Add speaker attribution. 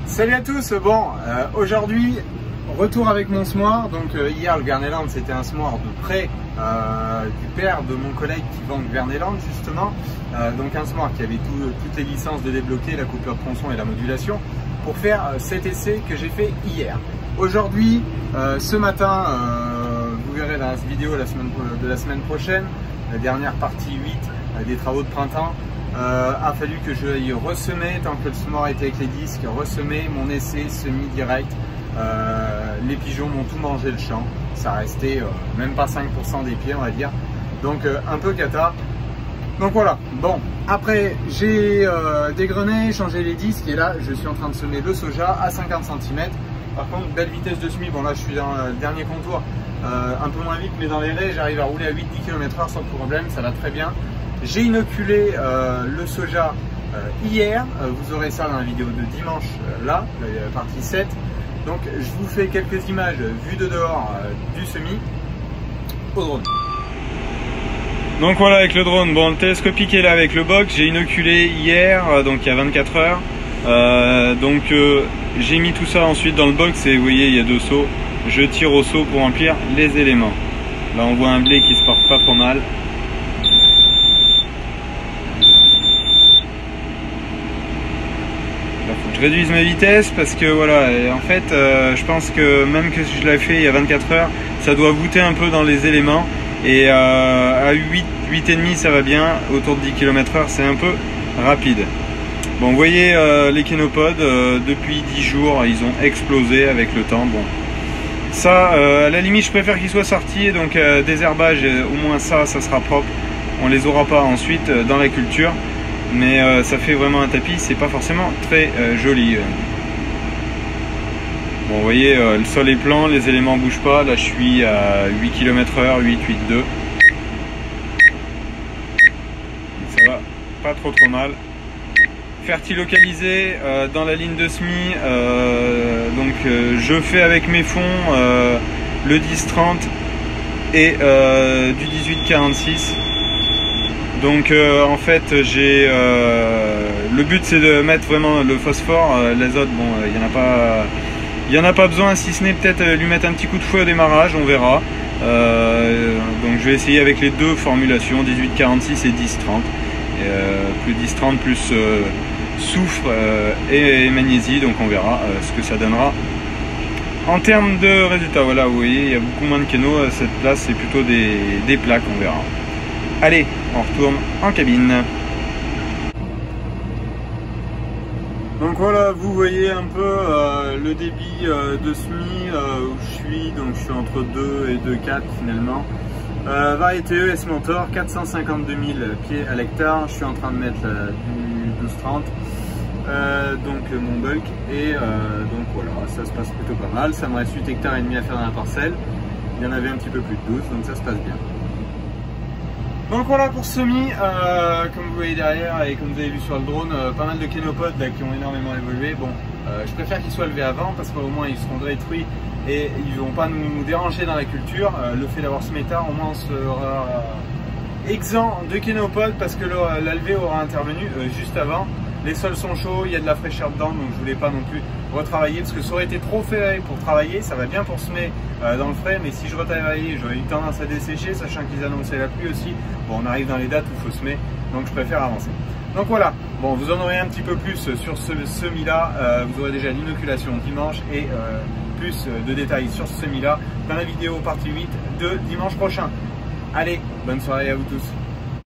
Speaker 1: Salut à tous. Bon, aujourd'hui retour avec mon semoir. Donc hier le Verneland c'était un semoir de prêt du père de mon collègue qui vend le Verneland justement. Donc un semoir qui avait toutes les licences de débloquer, la coupure de tronçon et la modulation pour faire cet essai que j'ai fait hier. Aujourd'hui, ce matin, vous verrez dans cette vidéo de la semaine prochaine, la dernière partie 8 des travaux de printemps. A fallu que je aille ressemer, tant que le semoir était avec les disques, ressemer mon essai semi-direct. Les pigeons m'ont tout mangé le champ, ça restait même pas 5% des pieds on va dire, donc un peu cata. Donc voilà, bon, après j'ai dégrené, changé les disques et là je suis en train de semer le soja à 50 cm. Par contre, belle vitesse de semis, bon là je suis dans le dernier contour, un peu moins vite mais dans les raies j'arrive à rouler à 8-10 km/h sans problème, ça va très bien. J'ai inoculé le soja hier, vous aurez ça dans la vidéo de dimanche, là, la partie 7. Donc je vous fais quelques images vues de dehors du semis au drone. Donc voilà avec le drone, bon le télescopique est là avec le box, j'ai inoculé hier, donc il y a 24 heures. J'ai mis tout ça ensuite dans le box et vous voyez il y a 2 seaux. Je tire au seau pour remplir les éléments. Là on voit un blé qui se porte pas trop mal. Je réduise ma vitesse parce que voilà, en fait je pense que même que je l'ai fait il y a 24 heures, ça doit voûter un peu dans les éléments et à 8,5 ça va bien, autour de 10 km/h c'est un peu rapide. Bon vous voyez les kénopodes depuis 10 jours ils ont explosé avec le temps. Bon ça à la limite je préfère qu'ils soient sortis, donc désherbage au moins ça sera propre, on les aura pas ensuite dans la culture. Mais ça fait vraiment un tapis, c'est pas forcément très joli. Bon, vous voyez, le sol est plan, les éléments bougent pas. Là, je suis à 8 km/h, 8,2. Ça va pas trop mal. Fertilocalisé dans la ligne de semis. Je fais avec mes fonds le 10-30 et du 18-46. Donc en fait j'ai le but c'est de mettre vraiment le phosphore, l'azote, bon il y en a pas besoin, si ce n'est peut-être lui mettre un petit coup de fouet au démarrage, on verra. Donc je vais essayer avec les deux formulations, 18-46 et 10-30, plus 10-30 plus soufre et magnésie, donc on verra ce que ça donnera en termes de résultats. Voilà, vous voyez il y a beaucoup moins de kéno à cette place, c'est plutôt des plaques, on verra. Allez, on retourne en cabine. Donc voilà, vous voyez un peu le débit de semis où je suis. Donc je suis entre 2 et 2,4 finalement. Variété ES Mentor, 452 000 pieds à l'hectare. Je suis en train de mettre du 12-30. Donc mon bulk. Et donc voilà, ça se passe plutôt pas mal. Ça me reste 8,5 hectares à faire dans la parcelle. Il y en avait un petit peu plus de 12, donc ça se passe bien. Donc voilà pour ce semis, comme vous voyez derrière et comme vous avez vu sur le drone, pas mal de kénopodes là, qui ont énormément évolué. Bon, je préfère qu'ils soient levés avant parce qu'au moins ils seront détruits et ils ne vont pas nous déranger dans la culture. Le fait d'avoir semé tard, au moins on sera exempt de kénopodes parce que la levée aura intervenu juste avant. Les sols sont chauds, il y a de la fraîcheur dedans, donc je voulais pas non plus retravailler parce que ça aurait été trop ferré pour travailler. Ça va bien pour semer dans le frais, mais si je retravaillais, j'aurais eu tendance à dessécher, sachant qu'ils annonçaient la pluie aussi. Bon, on arrive dans les dates où il faut semer, donc je préfère avancer. Donc voilà, bon, vous en aurez un petit peu plus sur ce semis-là. Vous aurez déjà l'inoculation dimanche et plus de détails sur ce semis-là dans la vidéo partie 8 de dimanche prochain. Allez, bonne soirée à vous tous.